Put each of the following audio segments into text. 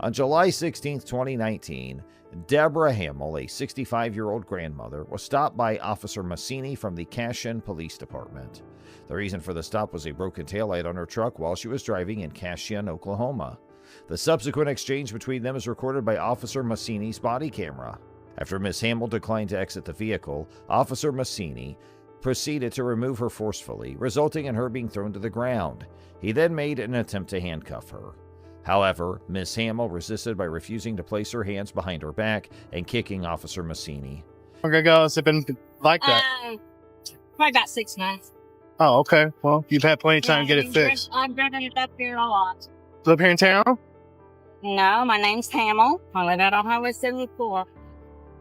On July 16, 2019, Deborah Hamill, a 65-year-old grandmother, was stopped by Officer Massini from the Cashin Police Department. The reason for the stop was a broken taillight on her truck while she was driving in Cashin, Oklahoma. The subsequent exchange between them is recorded by Officer Massini's body camera. After Ms. Hamill declined to exit the vehicle, Officer Massini proceeded to remove her forcefully, resulting in her being thrown to the ground. He then made an attempt to handcuff her. However, Ms. Hamill resisted by refusing to place her hands behind her back and kicking Officer Massini. How long ago has it been like that? Probably about 6 months. Oh, okay. Well, you've had plenty of time to get it fixed. I've driven it up here a lot. Live here in town? No, my name's Hamill. I live out on Highway 74.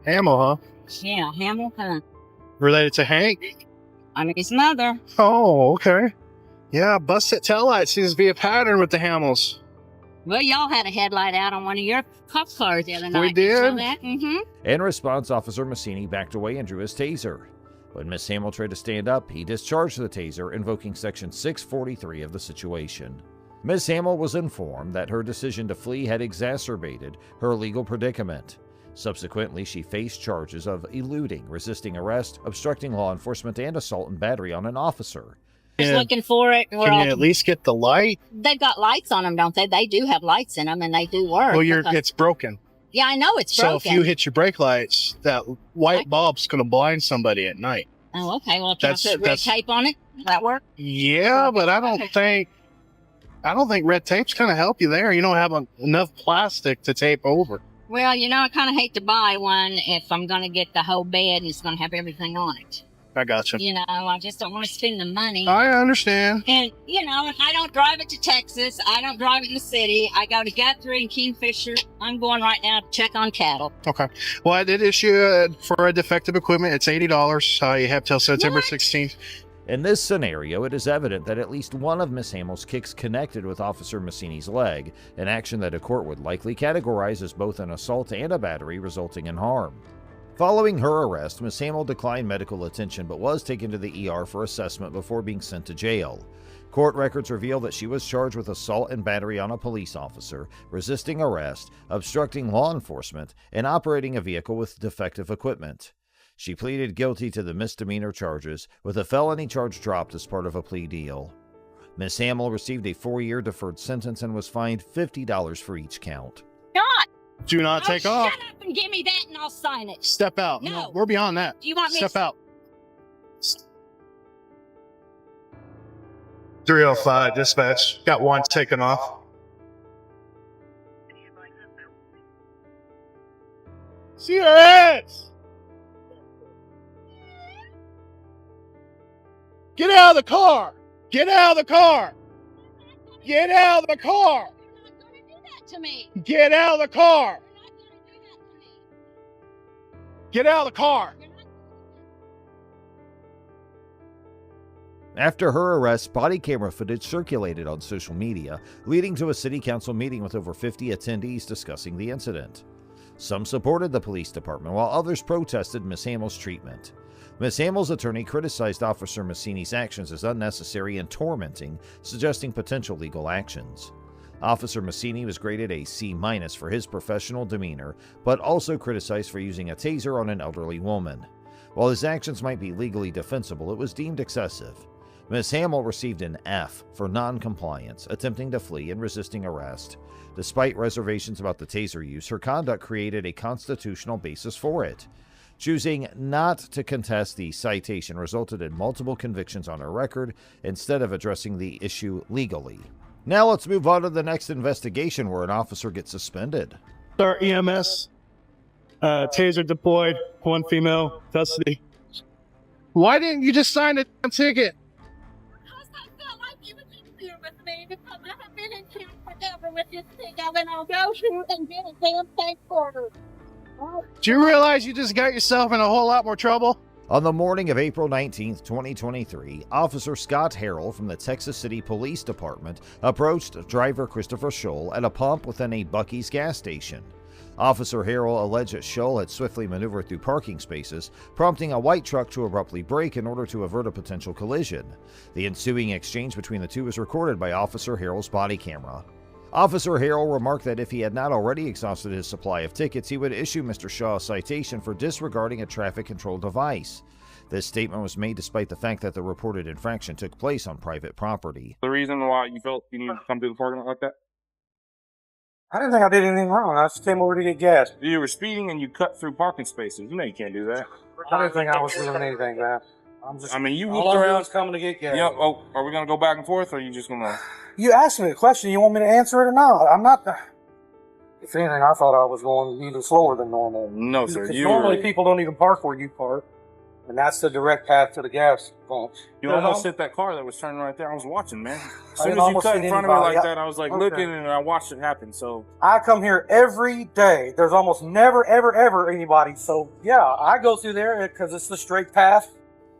Hamill, huh? Yeah, Hamill, huh? Related to Hank? I'm his mother. Oh, okay. Yeah, busted taillight seems to be a pattern with the Hamills. Well, y'all had a headlight out on one of your cop cars the other night. We did? In response, Officer Massini backed away and drew his taser. When Ms. Hamill tried to stand up, he discharged the taser, invoking Section 643 of the situation. Ms. Hamill was informed that her decision to flee had exacerbated her legal predicament. Subsequently, she faced charges of eluding, resisting arrest, obstructing law enforcement, and assault and battery on an officer. Just looking for it. Can you at least get the light? They've got lights on them, don't they? They do have lights in them, and they do work. Well, it's broken. Yeah, I know it's broken. So if you hit your brake lights, that white bulb's going to blind somebody at night. Oh, okay. Well, can I put red tape on it? Will that work? Yeah, but I don't think red tape's going to help you there. You don't have enough plastic to tape over. Well, I kind of hate to buy one if I'm going to get the whole bed and it's going to have everything on it. I got you. I just don't want to spend the money. I understand. And, if I don't drive it to Texas, I don't drive it in the city, I go to Guthrie and Kingfisher, I'm going right now to check on cattle. Okay. Well, I did issue for a defective equipment. It's $80. You have till September 16th. In this scenario, it is evident that at least one of Ms. Hamill's kicks connected with Officer Massini's leg, an action that a court would likely categorize as both an assault and a battery resulting in harm. Following her arrest, Ms. Hamill declined medical attention but was taken to the ER for assessment before being sent to jail. Court records reveal that she was charged with assault and battery on a police officer, resisting arrest, obstructing law enforcement, and operating a vehicle with defective equipment. She pleaded guilty to the misdemeanor charges, with a felony charge dropped as part of a plea deal. Ms. Hamill received a 4-year deferred sentence and was fined $50 for each count. Do not take off. Shut up and give me that and I'll sign it. Step out. No. We're beyond that. Do you want me Step to... out. 305 dispatch. Got one taken off. See your ass! Get out of the car! Get out of the car! Get out of the car! to me. Get out of the car! Get out of the car! After her arrest, body camera footage circulated on social media, leading to a city council meeting with over 50 attendees discussing the incident. Some supported the police department, while others protested Ms. Hamill's treatment. Ms. Hamill's attorney criticized Officer Massini's actions as unnecessary and tormenting, suggesting potential legal actions. Officer Massini was graded a C- for his professional demeanor, but also criticized for using a taser on an elderly woman. While his actions might be legally defensible, it was deemed excessive. Ms. Hamill received an F for non-compliance, attempting to flee and resisting arrest. Despite reservations about the taser use, her conduct created a constitutional basis for it. Choosing not to contest the citation resulted in multiple convictions on her record instead of addressing the issue legally. Now let's move on to the next investigation where an officer gets suspended. Sir, EMS, taser deployed, one female, custody. Why didn't you just sign the ticket? Because I felt like you would interfere with me because I have been in town forever with this thing. I've been on go through and been a damn thank quarter. Do you realize you just got yourself in a whole lot more trouble? On the morning of April 19, 2023, Officer Scott Harrell from the Texas City Police Department approached driver Christopher Scholl at a pump within a Buc-ee's gas station. Officer Harrell alleged that Scholl had swiftly maneuvered through parking spaces, prompting a white truck to abruptly brake in order to avert a potential collision. The ensuing exchange between the two was recorded by Officer Harrell's body camera. Officer Harrell remarked that if he had not already exhausted his supply of tickets, he would issue Mr. Shaw a citation for disregarding a traffic control device. This statement was made despite the fact that the reported infraction took place on private property. The reason why you felt you needed to come through the parking lot like that? I didn't think I did anything wrong. I just came over to get gas. You were speeding and you cut through parking spaces. You know you can't do that. I didn't think I was doing anything, man. I mean, you all looked I around. was coming to get gas. Yeah. Oh, are we gonna go back and forth, or are you just gonna? You asked me a question. You want me to answer it or not? I'm not. If anything, I thought I was going even slower than normal. No, sir. Because You normally were, people don't even park where you park, and that's the direct path to the gas pump. you almost hit that car that was turning right there. I was watching, man. As soon as you almost cut hit in front of me anybody. like that, I was like Okay. looking and I watched it happen. So I come here every day. There's almost never, ever anybody. So yeah, I go through there because it's the straight path.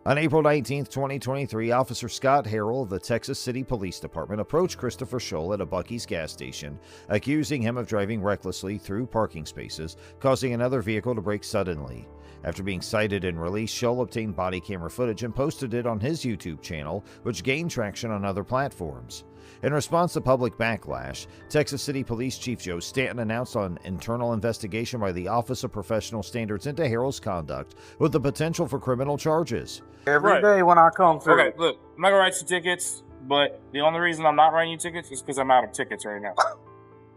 On April 19, 2023, Officer Scott Harrell of the Texas City Police Department approached Christopher Scholl at a Buc-ee's gas station, accusing him of driving recklessly through parking spaces, causing another vehicle to brake suddenly. After being cited and released, Scholl obtained body camera footage and posted it on his YouTube channel, which gained traction on other platforms. In response to public backlash, Texas City Police Chief Joe Stanton announced an internal investigation by the Office of Professional Standards into Harrell's conduct with the potential for criminal charges. Every day when I come through. okay, look, I'm not gonna write you tickets, but the only reason I'm not writing you tickets is because I'm out of tickets right now.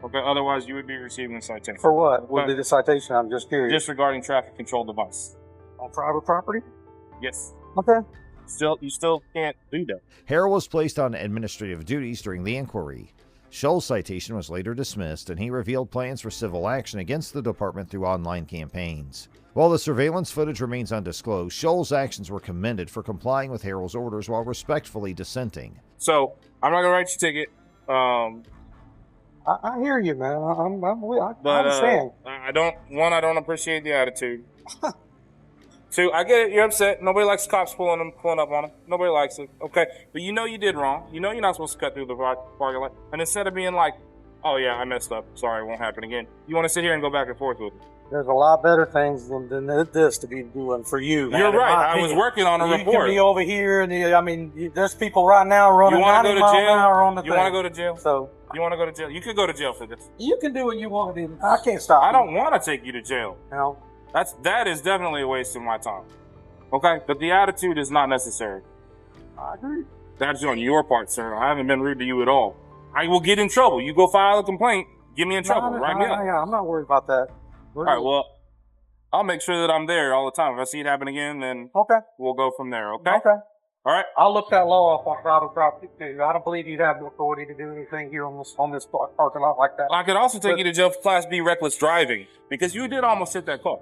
Okay, otherwise you would be receiving a citation. For what? Would be the citation? I'm just curious. Disregarding traffic control device. On private property? Yes. Okay. You still can't do that. Harrell was placed on administrative duties during the inquiry. Scholl's citation was later dismissed, and he revealed plans for civil action against the department through online campaigns. While the surveillance footage remains undisclosed, Scholl's actions were commended for complying with Harrell's orders while respectfully dissenting. So I'm not gonna write you a ticket. I hear you, man. I But understand. I don't appreciate the attitude. Two, I get it. You're upset. Nobody likes cops pulling up on them. Nobody likes it. Okay, but you know you did wrong. You know you're not supposed to cut through the parking lot. And instead of being like, "Oh yeah, I messed up. Sorry, it won't happen again," you want to sit here and go back and forth with it. There's a lot better things than this to be doing for you. You're man, in right. my I was opinion. working on a You report. can be over here, and there's people right now running You want to 90 go to miles an hour on the jail? You thing. want to go to jail? So You want to go to jail? You could go to jail for this. you can do what you want to do. I can't stop. I you. don't want to take you to jail. You know, That is definitely a waste of my time. Okay, but the attitude is not necessary. I agree. That's on your part, sir. I haven't been rude to you at all. I will get in trouble. You go file a complaint, get me in trouble. Write me up. I'm not worried about that. All right, well, I'll make sure that I'm there all the time. If I see it happen again, then Okay. we'll go from there, okay? Okay. All right? I'll look that law up on private property too. I don't believe you'd have the authority to do anything here on this parking lot like that. I could also take you to jail for Class B reckless driving because you did almost hit that car.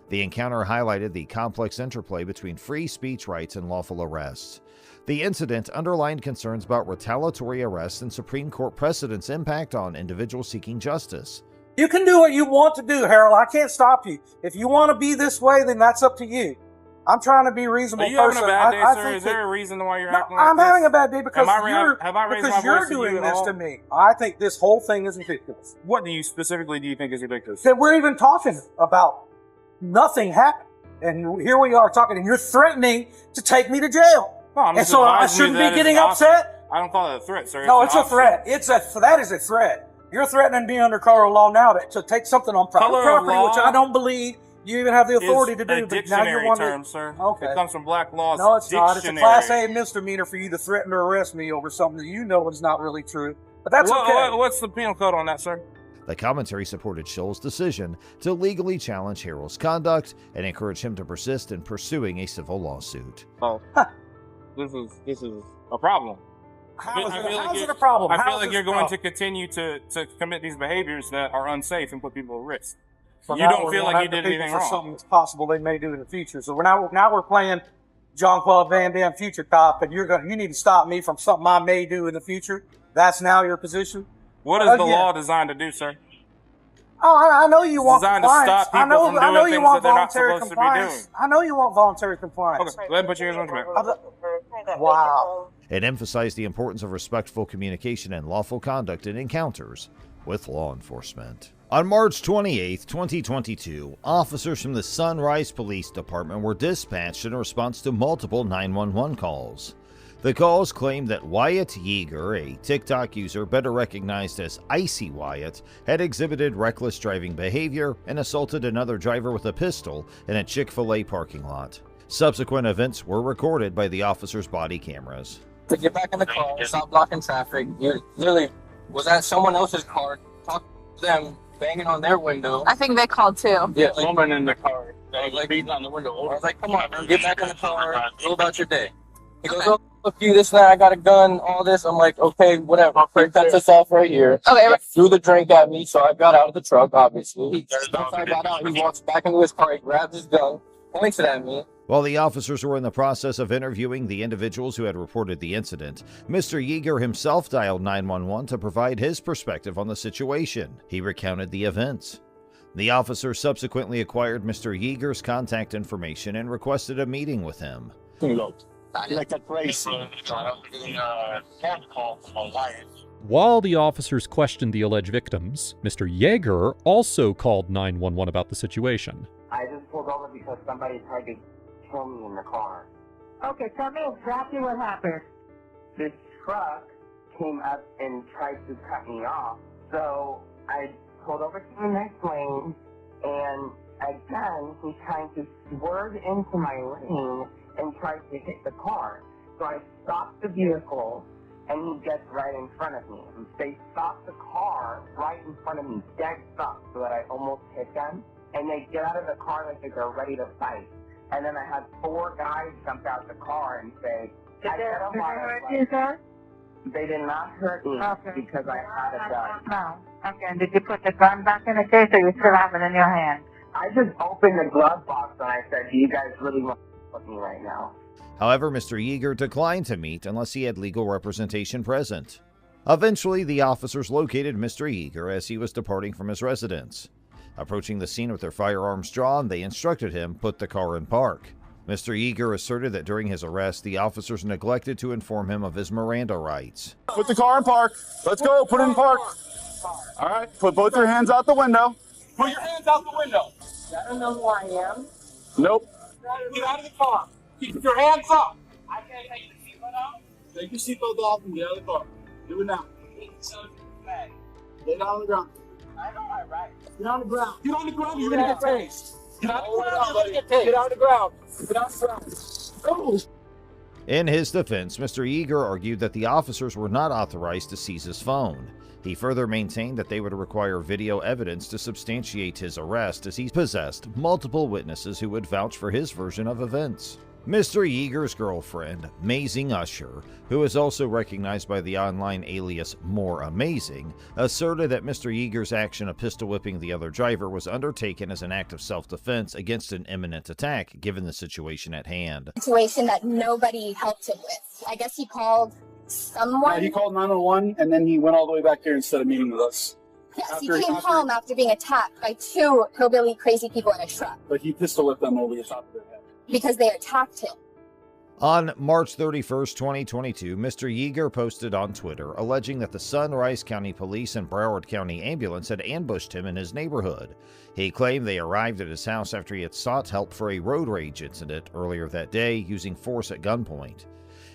The encounter highlighted the complex interplay between free speech rights and lawful arrests. The incident underlined concerns about retaliatory arrests and Supreme Court precedent's impact on individuals seeking justice. You can do what you want to do, Harold. I can't stop you. If you want to be this way, then that's up to you. I'm trying to be a reasonable Are you having person. a bad day, I sir? think Is there a reason why you're No, acting like I'm this? having a bad day because Have I you're raised my you're voice to doing you at this all? to me. I think this whole thing is ridiculous. What do you specifically do you think is ridiculous? That we're even talking about nothing happened, and here we are talking, and you're threatening to take me to jail. No, I'm And just so I advising you shouldn't that be getting it's an upset. I don't call it a threat, sir. No, an it's a option. threat. That is a threat. You're threatening me under color of law now to take something on private Color of property, law which I don't believe you even have the authority to It's do. a But now you're dictionary wanting term, sir. Okay. It comes from Black Law's No, it's not. It's a dictionary. Class A misdemeanor for you to threaten or arrest me over something that you know is not really true. But that's okay. What's the penal code on that, sir? The commentary supported Scholl's decision to legally challenge Harrell's conduct and encouraged him to persist in pursuing a civil lawsuit. Oh, this is a problem. How is I feel like it a problem? I How feel is like this you're a going to problem? continue to commit these behaviors that are unsafe and put people at risk. So You now don't we're feel going like you after did people anything for wrong. something that's possible they may do in the future. So now we're playing Jean-Claude Van Damme future cop, and you need to stop me from something I may do in the future. That's now your position. What is the Again. law designed to do, sir? Oh, I know you want designed to compliance. stop I people know from I know doing you things want that they're not voluntary supposed to be compliance. doing. I know you want voluntary compliance. Okay, go ahead and put your hands on your back. Wow. It emphasized the importance of respectful communication and lawful conduct in encounters with law enforcement. On March 28, 2022, officers from the Sunrise Police Department were dispatched in response to multiple 911 calls. The calls claimed that Wyatt Yeager, a TikTok user better recognized as Icy Wyatt, had exhibited reckless driving behavior and assaulted another driver with a pistol in a Chick-fil-A parking lot. Subsequent events were recorded by the officer's body cameras. To get back in the car, stop blocking traffic. You literally was at someone else's car, talking to them, banging on their window. I think they called too. Yeah, woman in the car. Like beating on the window. I was like, come on, man, get back in the car, go about your day. He goes, oh, look you, this, that, I got a gun, all this. I'm like, okay, whatever. He cuts us off right here. Okay. He threw the drink at me, so I got out of the truck, obviously. Once I got out, he walks back into his car, he grabs his gun, points it at me. While the officers were in the process of interviewing the individuals who had reported the incident, Mr. Yeager himself dialed 911 to provide his perspective on the situation. He recounted the events. The officer subsequently acquired Mr. Yeager's contact information and requested a meeting with him. While the officers questioned the alleged victims, Mr. Yeager also called 911 about the situation. I just pulled over because somebody tried to kill me in the car. Okay, tell me exactly what happened. This truck came up and tried to cut me off, so I pulled over to the next lane, and again, he's trying to swerve into my lane and tries to hit the car. So I stopped the vehicle, and he gets right in front of me. They stopped the car right in front of me, dead stop, so that I almost hit them. And they get out of the car like they're ready to fight. And then I had 4 guys jump out the car and say, Did they hurt you, sir? They did not hurt me because I had a gun. No. Okay, and did you put the gun back in the case, or you still have it in your hand? I just opened the glove box and I said, do you guys really want to with me right now? However, Mr. Yeager declined to meet unless he had legal representation present. Eventually, the officers located Mr. Yeager as he was departing from his residence. Approaching the scene with their firearms drawn, they instructed him put the car in park. Mr. Yeager asserted that during his arrest, the officers neglected to inform him of his Miranda rights. Put the car in park. Let's go. Put it in park. All right. Put both your hands out the window. Put your hands out the window. I don't know who I am. Nope. Get out of the car. Keep your hands up. I can't take your seatbelt off. Take your seatbelt off and get out of the car. Do it now. Lay down on the ground. I know my rights. Get on the ground. Get on the ground. You're gonna get tased. Get on the ground. You're gonna get tased. Get on the ground. Get on the ground. Go. In his defense, Mr. Yeager argued that the officers were not authorized to seize his phone. He further maintained that they would require video evidence to substantiate his arrest, as he possessed multiple witnesses who would vouch for his version of events. Mr. Yeager's girlfriend, Mazing Usher, who is also recognized by the online alias More Amazing, asserted that Mr. Yeager's action of pistol whipping the other driver was undertaken as an act of self-defense against an imminent attack, given the situation at hand. Situation that nobody helped him with. I guess he called someone. He called 911 and then he went all the way back here instead of meeting with us. Yes, he came home after being attacked by 2 hillbilly crazy people in a truck. But he pistol whipped them over the top of their head. Because they attacked him. On March 31st, 2022, Mr. Yeager posted on Twitter alleging that the Sunrise County Police and Broward County Ambulance had ambushed him in his neighborhood. He claimed they arrived at his house after he had sought help for a road rage incident earlier that day using force at gunpoint.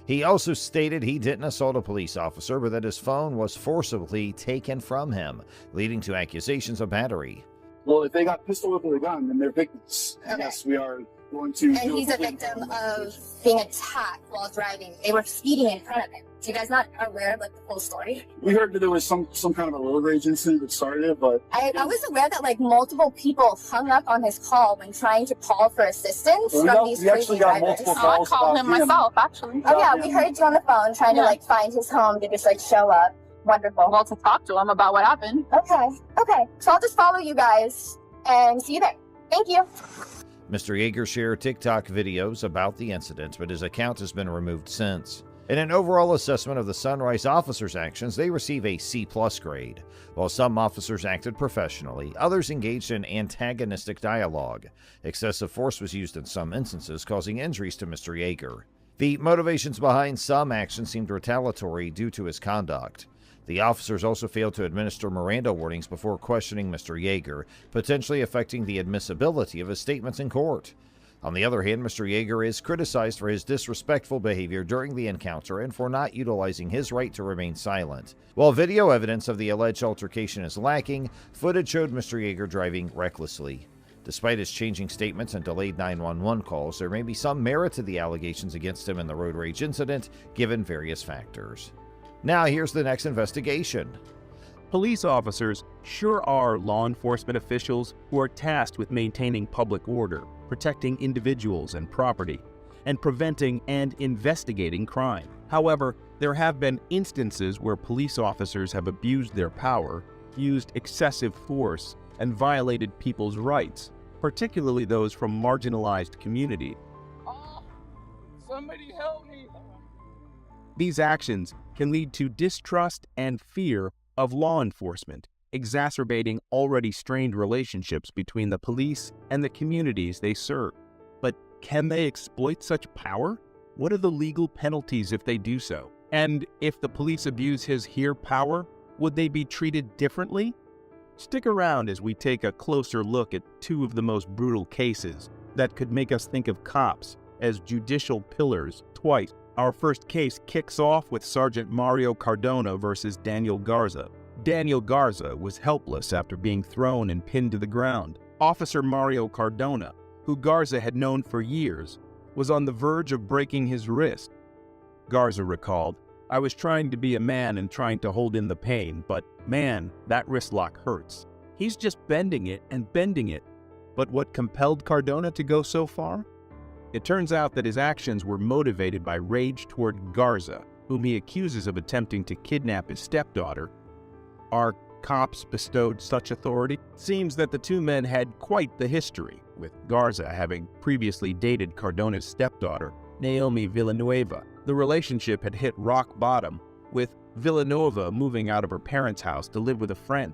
He also stated he didn't assault a police officer, but that his phone was forcibly taken from him, leading to accusations of battery. Well, if they got pistol whipped with a gun, then they're victims. Okay. Yes, we are going to. And he's a victim of being attacked while driving. They were speeding in front of him. So you guys not aware of the full story? We heard that there was some kind of a road rage incident that started it, but I was aware that multiple people hung up on his call when trying to call for assistance from these crazy drivers. I called him myself, actually. Oh yeah, we heard you on the phone trying to find his home to just show up. Wonderful. Well, to talk to him about what happened. Okay. So I'll just follow you guys and see you there. Thank you. Mr. Yeager shared TikTok videos about the incident, but his account has been removed since. In an overall assessment of the Sunrise officers' actions, they receive a C+ grade. While some officers acted professionally, others engaged in antagonistic dialogue. Excessive force was used in some instances, causing injuries to Mr. Yeager. The motivations behind some actions seemed retaliatory due to his conduct. The officers also failed to administer Miranda warnings before questioning Mr. Yeager, potentially affecting the admissibility of his statements in court. On the other hand, Mr. Yeager is criticized for his disrespectful behavior during the encounter and for not utilizing his right to remain silent. While video evidence of the alleged altercation is lacking, footage showed Mr. Yeager driving recklessly. Despite his changing statements and delayed 911 calls, there may be some merit to the allegations against him in the road rage incident, given various factors. Now here's the next investigation. Police officers sure are law enforcement officials who are tasked with maintaining public order, protecting individuals and property, and preventing and investigating crime. However, there have been instances where police officers have abused their power, used excessive force, and violated people's rights, particularly those from marginalized communities. Oh, somebody help me. These actions can lead to distrust and fear of law enforcement, exacerbating already strained relationships between the police and the communities they serve. But can they exploit such power? What are the legal penalties if they do so? And if the police abuse his here power, would they be treated differently? Stick around as we take a closer look at two of the most brutal cases that could make us think of cops as judicial pillars twice. Our first case kicks off with Sergeant Mario Cardona versus Daniel Garza. Daniel Garza was helpless after being thrown and pinned to the ground. Officer Mario Cardona, who Garza had known for years, was on the verge of breaking his wrist. Garza recalled, "I was trying to be a man and trying to hold in the pain, but man, that wrist lock hurts." He's just bending it and bending it. But what compelled Cardona to go so far? It turns out that his actions were motivated by rage toward Garza, whom he accuses of attempting to kidnap his stepdaughter. Are cops bestowed such authority? Seems that the two men had quite the history, with Garza having previously dated Cardona's stepdaughter, Naomi Villanueva. The relationship had hit rock bottom, with Villanueva moving out of her parents' house to live with a friend.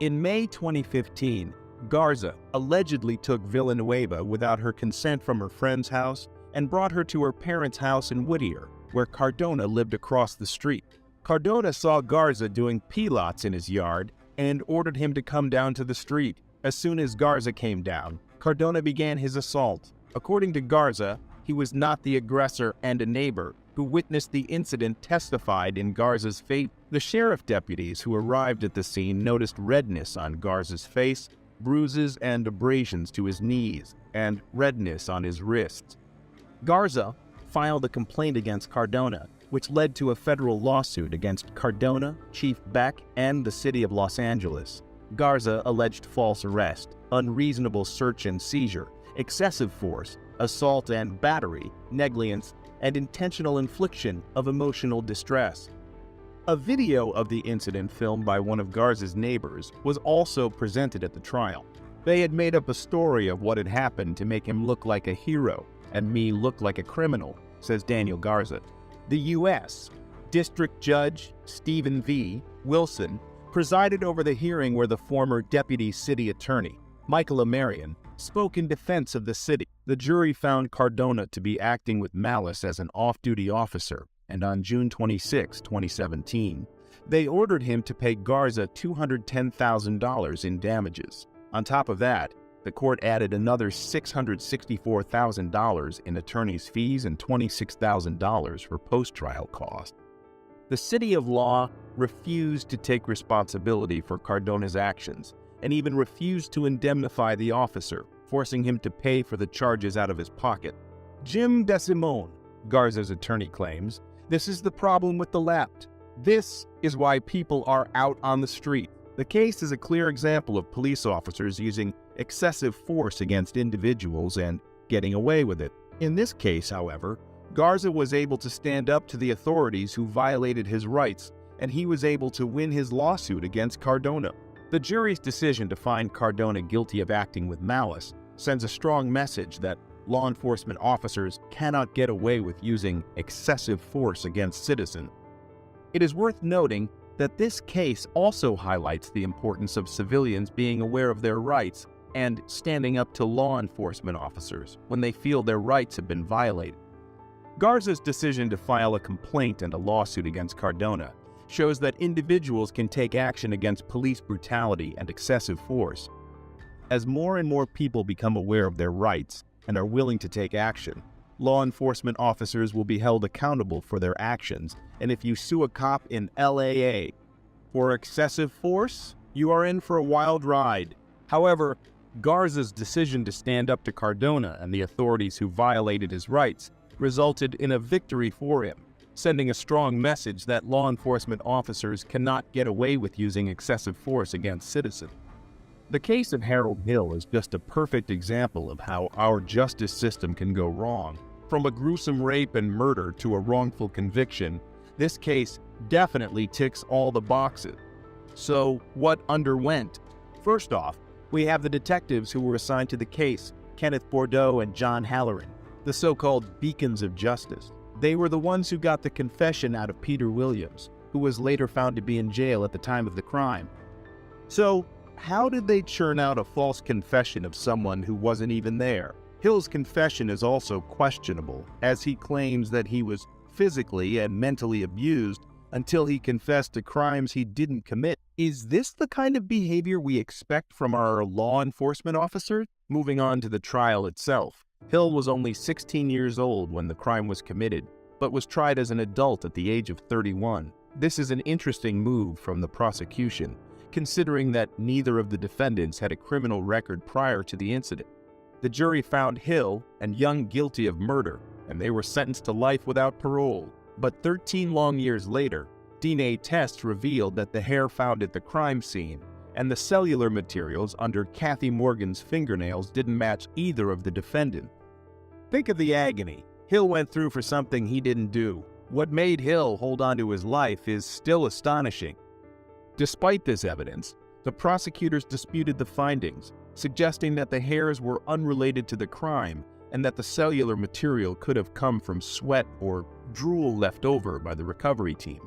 In May 2015, Garza allegedly took Villanueva without her consent from her friend's house and brought her to her parents' house in Whittier, where Cardona lived across the street. Cardona saw Garza doing pilots in his yard and ordered him to come down to the street. As soon as Garza came down, Cardona began his assault. According to Garza, he was not the aggressor, and a neighbor who witnessed the incident testified in Garza's favor. The sheriff deputies who arrived at the scene noticed redness on Garza's face, bruises and abrasions to his knees, and redness on his wrists. Garza filed a complaint against Cardona, which led to a federal lawsuit against Cardona, Chief Beck, and the city of Los Angeles. Garza alleged false arrest, unreasonable search and seizure, excessive force, assault and battery, negligence, and intentional infliction of emotional distress. A video of the incident filmed by one of Garza's neighbors was also presented at the trial. They had made up a story of what had happened to make him look like a hero and me look like a criminal, says Daniel Garza. The U.S. District Judge Stephen V. Wilson presided over the hearing where the former deputy city attorney, Michael Amarian, spoke in defense of the city. The jury found Cardona to be acting with malice as an off-duty officer, and on June 26, 2017, they ordered him to pay Garza $210,000 in damages. On top of that, the court added another $664,000 in attorney's fees and $26,000 for post-trial costs. The city of Law refused to take responsibility for Cardona's actions and even refused to indemnify the officer, forcing him to pay for the charges out of his pocket. Jim DeSimone, Garza's attorney, claims, "This is the problem with the left. This is why people are out on the street." The case is a clear example of police officers using excessive force against individuals and getting away with it. In this case, however, Garza was able to stand up to the authorities who violated his rights, and he was able to win his lawsuit against Cardona. The jury's decision to find Cardona guilty of acting with malice sends a strong message that law enforcement officers cannot get away with using excessive force against citizens. It is worth noting that this case also highlights the importance of civilians being aware of their rights and standing up to law enforcement officers when they feel their rights have been violated. Garza's decision to file a complaint and a lawsuit against Cardona shows that individuals can take action against police brutality and excessive force. As more and more people become aware of their rights and are willing to take action, law enforcement officers will be held accountable for their actions, and if you sue a cop in LAA for excessive force, you are in for a wild ride. However, Garza's decision to stand up to Cardona and the authorities who violated his rights resulted in a victory for him, sending a strong message that law enforcement officers cannot get away with using excessive force against citizens. The case of Harold Hill is just a perfect example of how our justice system can go wrong. From a gruesome rape and murder to a wrongful conviction, this case definitely ticks all the boxes. So, what underwent? First off, we have the detectives who were assigned to the case, Kenneth Bordeaux and John Halloran, the so-called beacons of justice. They were the ones who got the confession out of Peter Williams, who was later found to be in jail at the time of the crime. So, how did they churn out a false confession of someone who wasn't even there? Hill's confession is also questionable, as he claims that he was physically and mentally abused until he confessed to crimes he didn't commit. Is this the kind of behavior we expect from our law enforcement officers? Moving on to the trial itself. Hill was only 16 years old when the crime was committed, but was tried as an adult at the age of 31. This is an interesting move from the prosecution, considering that neither of the defendants had a criminal record prior to the incident. The jury found Hill and Young guilty of murder, and they were sentenced to life without parole. But 13 long years later, DNA tests revealed that the hair found at the crime scene and the cellular materials under Kathy Morgan's fingernails didn't match either of the defendants. Think of the agony Hill went through for something he didn't do. What made Hill hold on to his life is still astonishing. Despite this evidence, the prosecutors disputed the findings, suggesting that the hairs were unrelated to the crime and that the cellular material could have come from sweat or drool left over by the recovery team.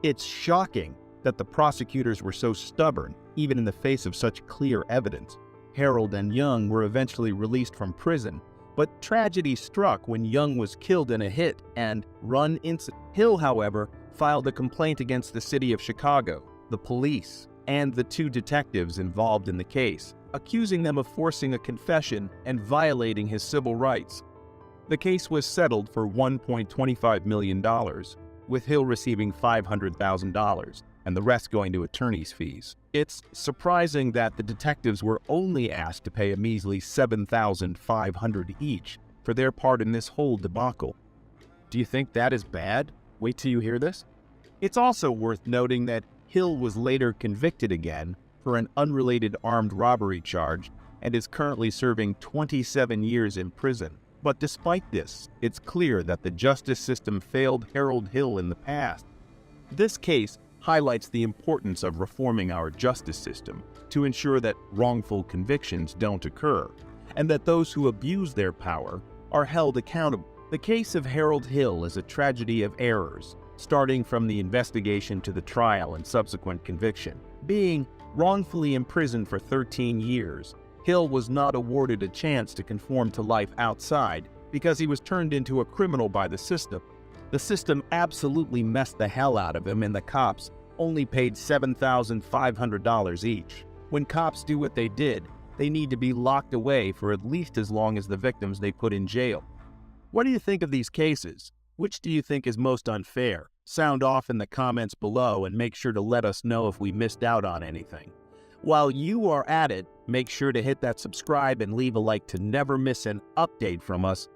It's shocking that the prosecutors were so stubborn, even in the face of such clear evidence. Harold and Young were eventually released from prison, but tragedy struck when Young was killed in a hit and run incident. Hill, however, filed a complaint against the city of Chicago, the police, and the two detectives involved in the case, accusing them of forcing a confession and violating his civil rights. The case was settled for $1.25 million, with Hill receiving $500,000 and the rest going to attorney's fees. It's surprising that the detectives were only asked to pay a measly $7,500 each for their part in this whole debacle. Do you think that is bad? Wait till you hear this. It's also worth noting that Hill was later convicted again for an unrelated armed robbery charge and is currently serving 27 years in prison. But despite this, it's clear that the justice system failed Harold Hill in the past. This case highlights the importance of reforming our justice system to ensure that wrongful convictions don't occur, and that those who abuse their power are held accountable. The case of Harold Hill is a tragedy of errors, starting from the investigation to the trial and subsequent conviction. Being wrongfully imprisoned for 13 years, Hill was not awarded a chance to conform to life outside because he was turned into a criminal by the system. The system absolutely messed the hell out of him, and the cops only paid $7,500 each. When cops do what they did, they need to be locked away for at least as long as the victims they put in jail. What do you think of these cases? Which do you think is most unfair? Sound off in the comments below and make sure to let us know if we missed out on anything. While you are at it, make sure to hit that subscribe and leave a like to never miss an update from us